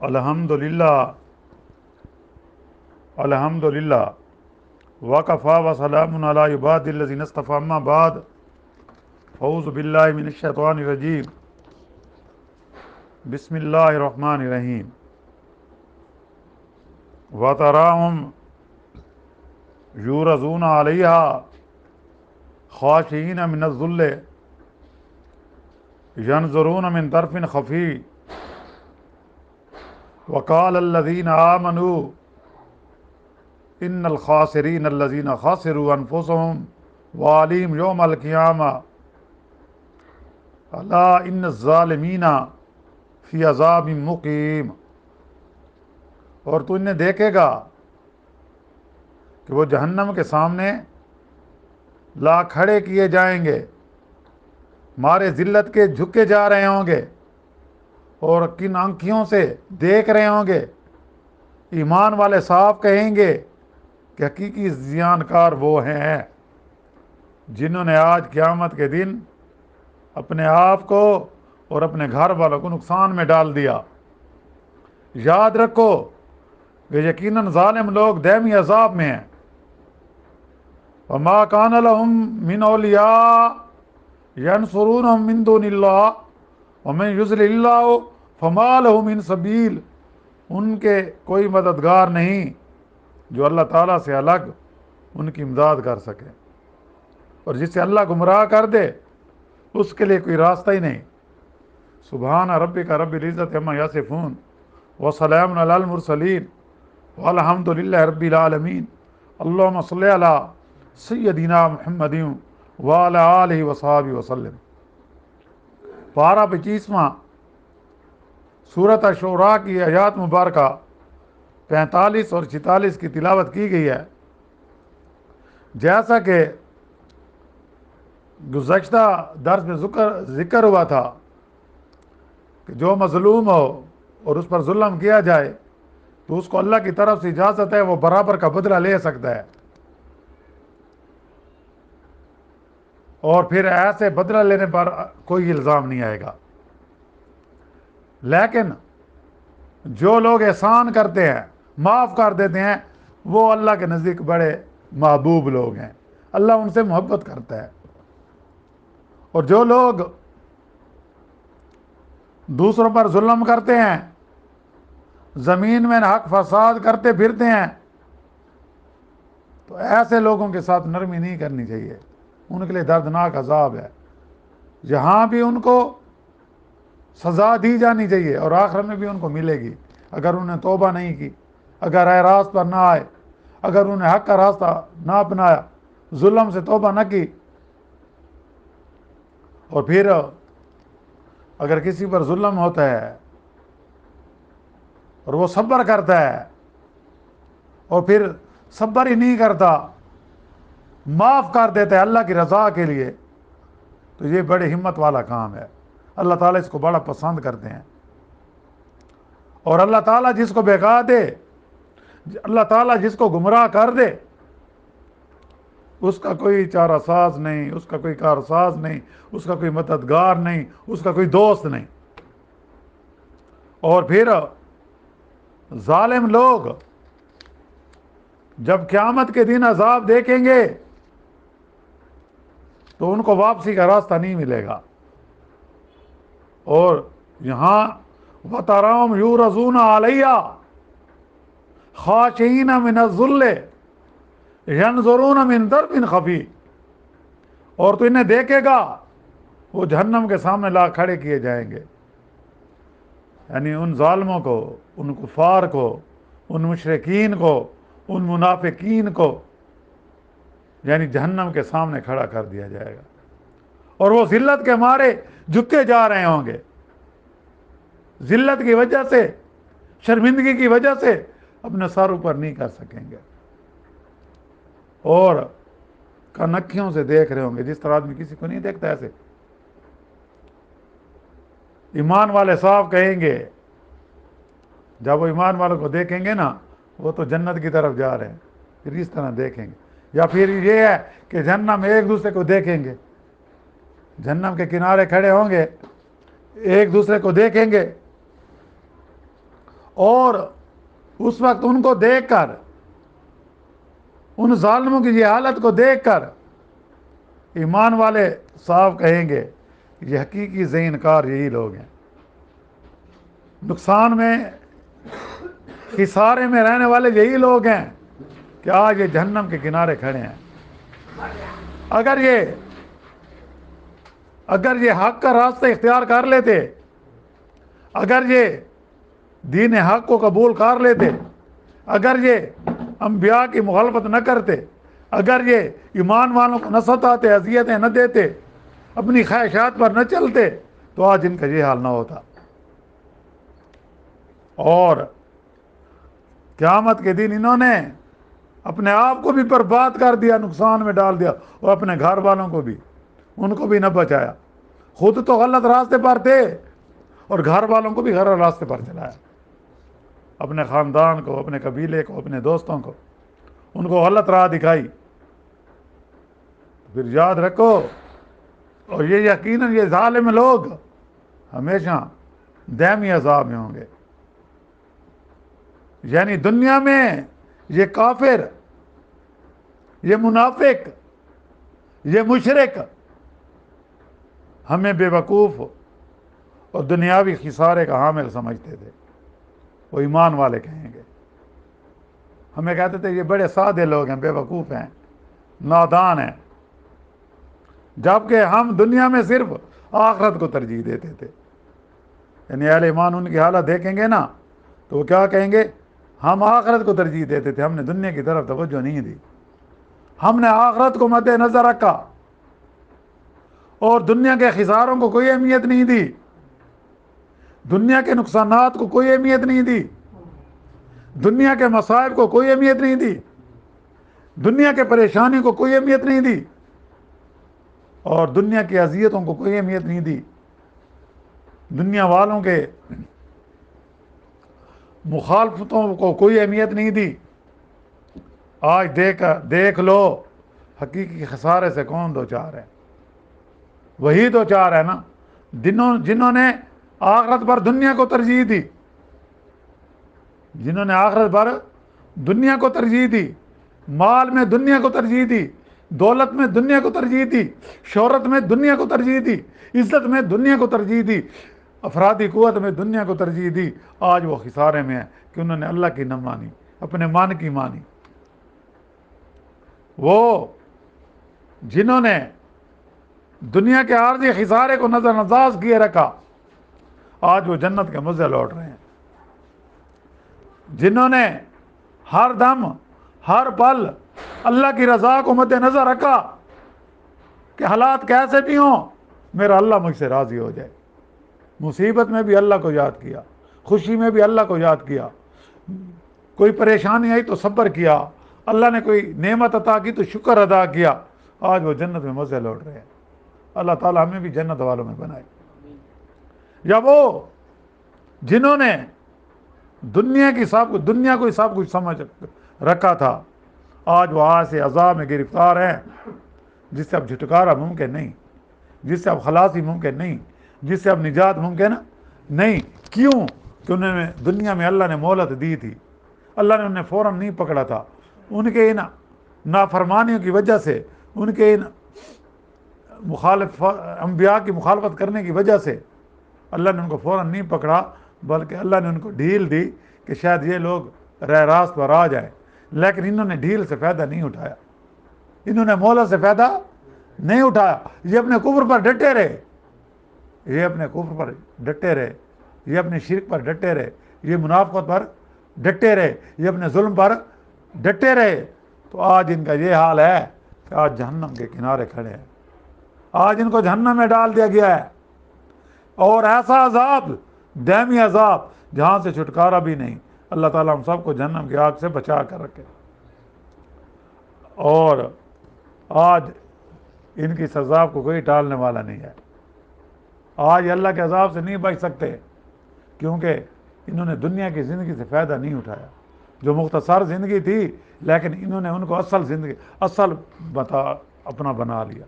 الحمدللہ الحمدللہ وکفا وسلام علی عباد الذین اصطفی اما بعد اعوذ باللہ من الشیطان الرجیم بسم اللہ الرحمن الرحیم وتراہم یورزون علیہا خاشعین من الذل ینظرون من طرف خفی وقال الذین آمنوا ان الخاسرین الذین خسروا انفسهم وعلیہم یوم القیامہ الا ان الظالمین فی عذاب مقیم۔ اور تو انہیں دیکھے گا کہ وہ جہنم کے سامنے لا کھڑے کیے جائیں گے، مارے ذلت کے جھکے جا رہے ہوں گے، اور کن آنکھوں سے دیکھ رہے ہوں گے۔ ایمان والے صاف کہیں گے کہ حقیقی زیانکار وہ ہیں جنہوں نے آج قیامت کے دن اپنے آپ کو اور اپنے گھر والوں کو نقصان میں ڈال دیا۔ یاد رکھو کہ یقیناً ظالم لوگ دائمی عذاب میں ہیں۔ وما کان لهم من اولیاء ینصرونهم من دون اللہ ومن یضلل اللہ فما له من سبیل۔ ان کے کوئی مددگار نہیں جو اللہ تعالیٰ سے الگ ان کی امداد کر سکے، اور جسے اللہ گمراہ کر دے اس کے لیے کوئی راستہ ہی نہیں۔ سبحان ربک رب العزت عما یصفون وسلام علی المرسلین والحمد للہ رب العالمین۔ اللہم صلی علی سیدنا محمد وعلی آلہ وصحبہ وسلم۔ پارہ 25واں سورۃ الشعراء کی آیات مبارکہ 45 اور 46 کی تلاوت کی گئی ہے۔ جیسا کہ گزشتہ درس میں ذکر ہوا تھا کہ جو مظلوم ہو اور اس پر ظلم کیا جائے تو اس کو اللہ کی طرف سے اجازت ہے، وہ برابر کا بدلہ لے سکتا ہے، اور پھر ایسے بدلہ لینے پر کوئی الزام نہیں آئے گا۔ لیکن جو لوگ احسان کرتے ہیں، معاف کر دیتے ہیں، وہ اللہ کے نزدیک بڑے محبوب لوگ ہیں، اللہ ان سے محبت کرتا ہے۔ اور جو لوگ دوسروں پر ظلم کرتے ہیں، زمین میں حق فساد کرتے پھرتے ہیں، تو ایسے لوگوں کے ساتھ نرمی نہیں کرنی چاہیے، ان کے لیے دردناک عذاب ہے۔ یہاں بھی ان کو سزا دی جانی چاہیے اور آخرت میں بھی ان کو ملے گی، اگر انہیں توبہ نہیں کی، اگر راہ راست پر نہ آئے، اگر انہیں حق کا راستہ نہ اپنایا، ظلم سے توبہ نہ کی۔ اور پھر اگر کسی پر ظلم ہوتا ہے اور وہ صبر کرتا ہے اور پھر صبر ہی نہیں کرتا، معاف کر دیتا ہے اللہ کی رضا کے لیے، تو یہ بڑی ہمت والا کام ہے۔ اللہ تعالیٰ اس کو بڑا پسند کرتے ہیں، اور اللہ تعالیٰ جس کو بہکا دے، اللہ تعالیٰ جس کو گمراہ کر دے، اس کا کوئی چارہ ساز نہیں، اس کا کوئی کار ساز نہیں، اس کا کوئی مددگار نہیں، اس کا کوئی دوست نہیں۔ اور پھر ظالم لوگ جب قیامت کے دن عذاب دیکھیں گے تو ان کو واپسی کا راستہ نہیں ملے گا۔ اور یہاں وَتَرَاهُمْ يُعْرَضُونَ عَلَيْهَا خَاشِعِينَ مِنَ الذُّلِّ يَنظُرُونَ مِن طَرْفٍ خَفِيٍّ۔ اور تو انہیں دیکھے گا وہ جہنم کے سامنے لا کھڑے کیے جائیں گے، یعنی ان ظالموں کو، ان کفار کو، ان مشرکین کو، ان منافقین کو، یعنی جہنم کے سامنے کھڑا کر دیا جائے گا، اور وہ ذلت کے مارے جھکے جا رہے ہوں گے، ذلت کی وجہ سے، شرمندگی کی وجہ سے اپنے سر اوپر نہیں کر سکیں گے، اور کنکھیوں سے دیکھ رہے ہوں گے، جس طرح آدمی کسی کو نہیں دیکھتا ایسے۔ ایمان والے صاحب کہیں گے، جب وہ ایمان والوں کو دیکھیں گے نا، وہ تو جنت کی طرف جا رہے ہیں، پھر اس طرح دیکھیں گے۔ یا پھر یہ ہے کہ جہنم میں ایک دوسرے کو دیکھیں گے، جہنم کے کنارے کھڑے ہوں گے، ایک دوسرے کو دیکھیں گے، اور اس وقت ان کو دیکھ کر، ان ظالموں کی یہ حالت کو دیکھ کر ایمان والے صاحب کہیں گے یہ حقیقی ذہن کار یہی لوگ ہیں، نقصان میں، خسارے میں رہنے والے یہی لوگ ہیں کہ آج یہ جہنم کے کنارے کھڑے ہیں۔ اگر یہ حق کا راستہ اختیار کر لیتے، اگر یہ دین حق کو قبول کر لیتے، اگر یہ انبیاء کی مخالفت نہ کرتے، اگر یہ ایمان والوں کو نہ ستاتے، اذیتیں نہ دیتے، اپنی خواہشات پر نہ چلتے، تو آج ان کا یہ حال نہ ہوتا۔ اور قیامت کے دن انہوں نے اپنے آپ کو بھی برباد کر دیا، نقصان میں ڈال دیا، اور اپنے گھر والوں کو بھی، ان کو بھی نہ بچایا۔ خود تو غلط راستے پر تھے اور گھر والوں کو بھی غلط راستے پر چلایا، اپنے خاندان کو، اپنے قبیلے کو، اپنے دوستوں کو، ان کو غلط راہ دکھائی۔ پھر یاد رکھو، اور یہ یقیناً یہ ظالم لوگ ہمیشہ دائمی عذاب میں ہوں گے۔ یعنی دنیا میں یہ کافر، یہ منافق، یہ مشرک ہمیں بے وقوف اور دنیاوی خسارے کا حامل سمجھتے تھے، وہ ایمان والے کہیں گے، ہمیں کہتے تھے یہ بڑے سادے لوگ ہیں، بے وقوف ہیں، نادان ہیں، جبکہ ہم دنیا میں صرف آخرت کو ترجیح دیتے تھے۔ یعنی اہل ایمان ان کی حالت دیکھیں گے نا تو وہ کیا کہیں گے؟ ہم آخرت کو ترجیح دیتے تھے، ہم نے دنیا کی طرف توجہ نہیں دی، ہم نے آخرت کو مد نظر رکھا اور دنیا کے خساروں کو کوئی اہمیت نہیں دی، دنیا کے نقصانات کو کوئی اہمیت نہیں دی، دنیا کے مصائب کو کوئی اہمیت نہیں دی، دنیا کے پریشانی کو کوئی اہمیت نہیں دی، اور دنیا کی اذیتوں کو کوئی اہمیت نہیں دی، دنیا والوں کے مخالفتوں کو کوئی اہمیت نہیں دی۔ آج دیکھ لو حقیقی خسارے سے کون دو چار ہے؟ وہی دو چار ہے نا جنہوں نے آخرت پر دنیا کو ترجیح دی، جنہوں نے آخرت پر دنیا کو ترجیح دی، مال میں دنیا کو ترجیح دی، دولت میں دنیا کو ترجیح دی، شہرت میں دنیا کو ترجیح دی، عزت میں دنیا کو ترجیح دی، افرادی قوت میں دنیا کو ترجیح دی۔ آج وہ خسارے میں ہے کہ انہوں نے اللہ کی نہ مانی، اپنے من کی مانی۔ وہ جنہوں نے دنیا کے عارضی خسارے کو نظر انداز کیے رکھا، آج وہ جنت کے مزے لوٹ رہے ہیں۔ جنہوں نے ہر دم، ہر پل اللہ کی رضا کو مد نظر رکھا کہ حالات کیسے بھی ہوں میرا اللہ مجھ سے راضی ہو جائے، مصیبت میں بھی اللہ کو یاد کیا، خوشی میں بھی اللہ کو یاد کیا، کوئی پریشانی آئی تو صبر کیا، اللہ نے کوئی نعمت عطا کی تو شکر ادا کیا، آج وہ جنت میں مزے لوٹ رہے ہیں۔ اللہ تعالی ہمیں بھی جنت والوں میں بنائے۔ یا وہ جنہوں نے دنیا کو سب کچھ سمجھ رکھا تھا، آج وہ آج سے عذاب میں گرفتار ہیں، جس سے اب چھٹکارا ممکن نہیں، جس سے اب خلاصی ممکن نہیں، جس سے اب نجات ممکن نہیں۔ کیوں؟ کہ انہوں نے دنیا میں اللہ نے مہلت دی تھی، اللہ نے انہیں فوراً نہیں پکڑا تھا، ان کے ان نافرمانیوں کی وجہ سے، ان کے ان انبیاء کی مخالفت کرنے کی وجہ سے اللہ نے ان کو فوراً نہیں پکڑا، بلکہ اللہ نے ان کو ڈھیل دی کہ شاید یہ لوگ راہ راست پر آ جائیں، لیکن انہوں نے ڈھیل سے فائدہ نہیں اٹھایا، انہوں نے مہلت سے فائدہ نہیں اٹھایا، یہ اپنے کفر پر ڈٹے رہے، یہ اپنے کفر پر ڈٹے رہے، یہ اپنے شرک پر ڈٹے رہے، یہ منافقت پر ڈٹے رہے، یہ اپنے ظلم پر ڈٹے رہے، تو آج ان کا یہ حال ہے کہ آج جہنم کے کنارے کھڑے ہیں، آج ان کو جہنم میں ڈال دیا گیا ہے، اور ایسا عذاب، دائمی عذاب جہاں سے چھٹکارا بھی نہیں۔ اللہ تعالیٰ ہم سب کو جہنم کی آگ سے بچا کر رکھے۔ اور آج ان کی سزا کو کوئی ٹالنے والا نہیں ہے، آج اللہ کے عذاب سے نہیں بچ سکتے، کیونکہ انہوں نے دنیا کی زندگی سے فائدہ نہیں اٹھایا، جو مختصر زندگی تھی، لیکن انہوں نے ان کو اصل اپنا بنا لیا۔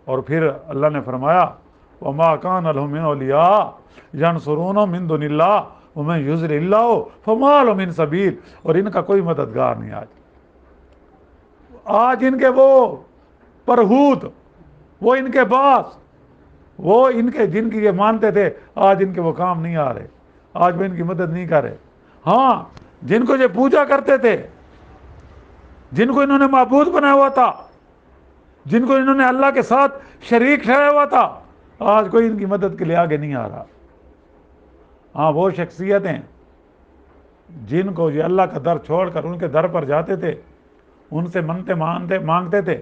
اور پھر اللہ نے فرمایا وَمَا كَانَ لَهُم مِّنْ أَوْلِيَاءَ يَنْصُرُونَهُم مِّن دُونِ اللَّهِ ومن یضلل اللہ فما لہ من سبیل، اور ان کا کوئی مددگار نہیں آج ان کے وہ پرہوت، وہ ان کے باس، وہ ان کے جن کی یہ مانتے تھے، آج ان کے وہ کام نہیں آ رہے، آج وہ ان کی مدد نہیں کر رہے۔ ہاں، جن کو یہ پوجا کرتے تھے، جن کو انہوں نے معبود بنایا ہوا تھا، جن کو انہوں نے اللہ کے ساتھ شریک ٹھہرایا ہوا تھا، آج کوئی ان کی مدد کے لیے آگے نہیں آ رہا۔ ہاں، وہ شخصیتیں جن کو یہ اللہ کا در چھوڑ کر ان کے در پر جاتے تھے، ان سے منتے مانگتے تھے،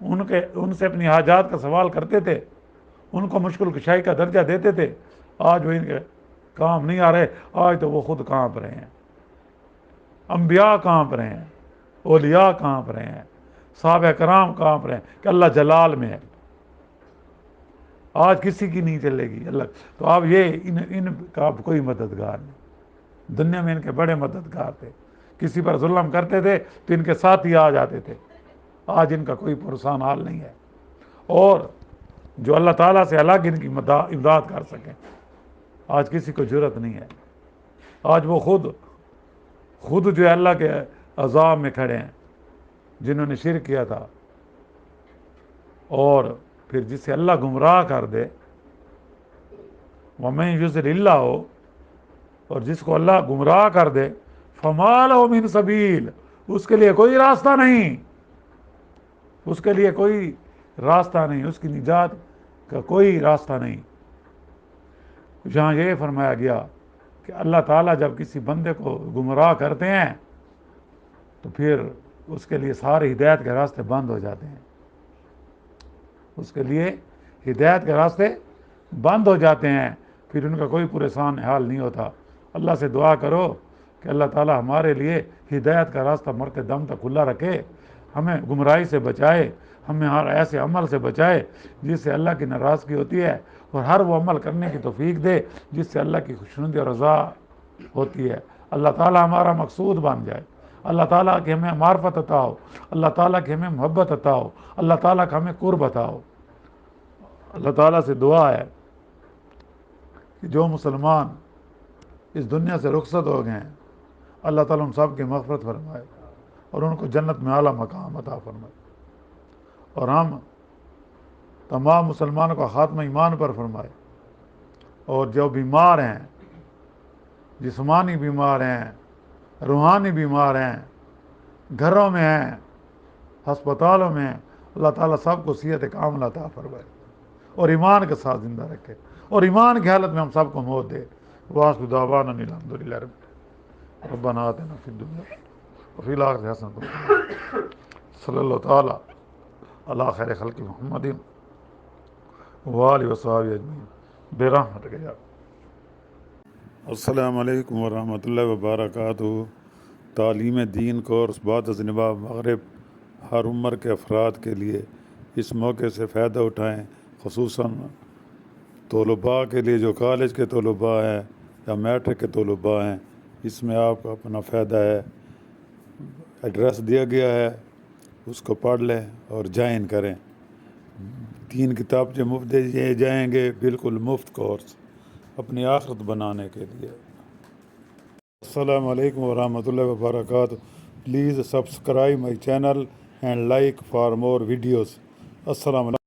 ان سے اپنی حاجات کا سوال کرتے تھے، ان کو مشکل کشائی کا درجہ دیتے تھے، آج وہ ان کے کام نہیں آ رہے۔ آج تو وہ خود کانپ رہے ہیں، انبیاء کانپ رہے ہیں، اولیاء کانپ رہے ہیں، صحابہ کرام کانپ رہے ہیں کہ اللہ جلال میں ہے، آج کسی کی نہیں چلے گی اللہ۔ تو اب یہ ان کا کوئی مددگار نہیں۔ دنیا میں ان کے بڑے مددگار تھے، کسی پر ظلم کرتے تھے تو ان کے ساتھ ہی آ جاتے تھے، آج ان کا کوئی پرسان حال نہیں ہے، اور جو اللہ تعالیٰ سے الگ ان کی امداد کر سکیں، آج کسی کو جرت نہیں ہے۔ آج وہ خود جو ہے اللہ کے عذاب میں کھڑے ہیں، جنہوں نے شرک کیا تھا، اور پھر جسے اللہ گمراہ کر دے، وَمَن یضلل اللہ ہو، اور جس کو اللہ گمراہ کر دے، فَمَا لَهُ مِن سَبِیل، اس کے لیے کوئی راستہ نہیں، اس کے لیے کوئی راستہ نہیں، اس کی نجات کا کوئی راستہ نہیں۔ جہاں یہ فرمایا گیا کہ اللہ تعالیٰ جب کسی بندے کو گمراہ کرتے ہیں تو پھر اس کے لیے سارے ہدایت کے راستے بند ہو جاتے ہیں، اس کے لیے ہدایت کے راستے بند ہو جاتے ہیں، پھر ان کا کوئی پریشان حال نہیں ہوتا۔ اللہ سے دعا کرو کہ اللہ تعالیٰ ہمارے لیے ہدایت کا راستہ مرتے دم تک کھلا رکھے، ہمیں گمراہی سے بچائے، ہمیں ہر ایسے عمل سے بچائے جس سے اللہ کی ناراضگی ہوتی ہے، اور ہر وہ عمل کرنے کی توفیق دے جس سے اللہ کی خوشنودی اور رضا ہوتی ہے۔ اللہ تعالیٰ ہمارا مقصود بن جائے، اللہ تعالیٰ کہ ہمیں معرفت عطا ہو، اللہ تعالیٰ کہ ہمیں محبت عطا ہو، اللہ تعالیٰ کہ ہمیں قرب عطا ہو۔ اللہ تعالیٰ سے دعا ہے کہ جو مسلمان اس دنیا سے رخصت ہو گئے ہیں، اللہ تعالیٰ ان سب کی مغفرت فرمائے اور ان کو جنت میں اعلیٰ مقام عطا فرمائے، اور ہم تمام مسلمانوں کا خاتمہ ایمان پر فرمائے، اور جو بیمار ہیں، جسمانی بیمار ہیں، روحانی بیمار ہیں، گھروں میں ہیں، ہسپتالوں میں، اللہ تعالیٰ سب کو صحت کاملہ عطا فرمائے اور ایمان کے ساتھ زندہ رکھے، اور ایمان کی حالت میں ہم سب کو موت دے۔ وآخر دعوانا ان الحمد للہ ربنا آتنا فی الدنیا وفی الآخرۃ حسنۃ صلی اللہ تعالیٰ علی خیر خلق محمد وآلہ وصحبہ اجمعین برحمتک یا۔ السلام علیکم ورحمۃ اللہ وبرکاتہ۔ تعلیم دین کورس بعد از نبا مغرب ہر عمر کے افراد کے لیے اس موقع سے فائدہ اٹھائیں، خصوصاً طلباء کے لیے جو کالج کے طلباء ہیں یا میٹرک کے طلباء ہیں، اس میں آپ کا اپنا فائدہ ہے۔ ایڈریس دیا گیا ہے، اس کو پڑھ لیں اور جوائن کریں۔ 3 کتاب مفت دیے جائیں گے، بالکل مفت کورس اپنی آخرت بنانے کے لیے۔ السلام علیکم ورحمۃ اللہ وبرکاتہ۔ Please subscribe my channel and like for more videos. السلام علیکم۔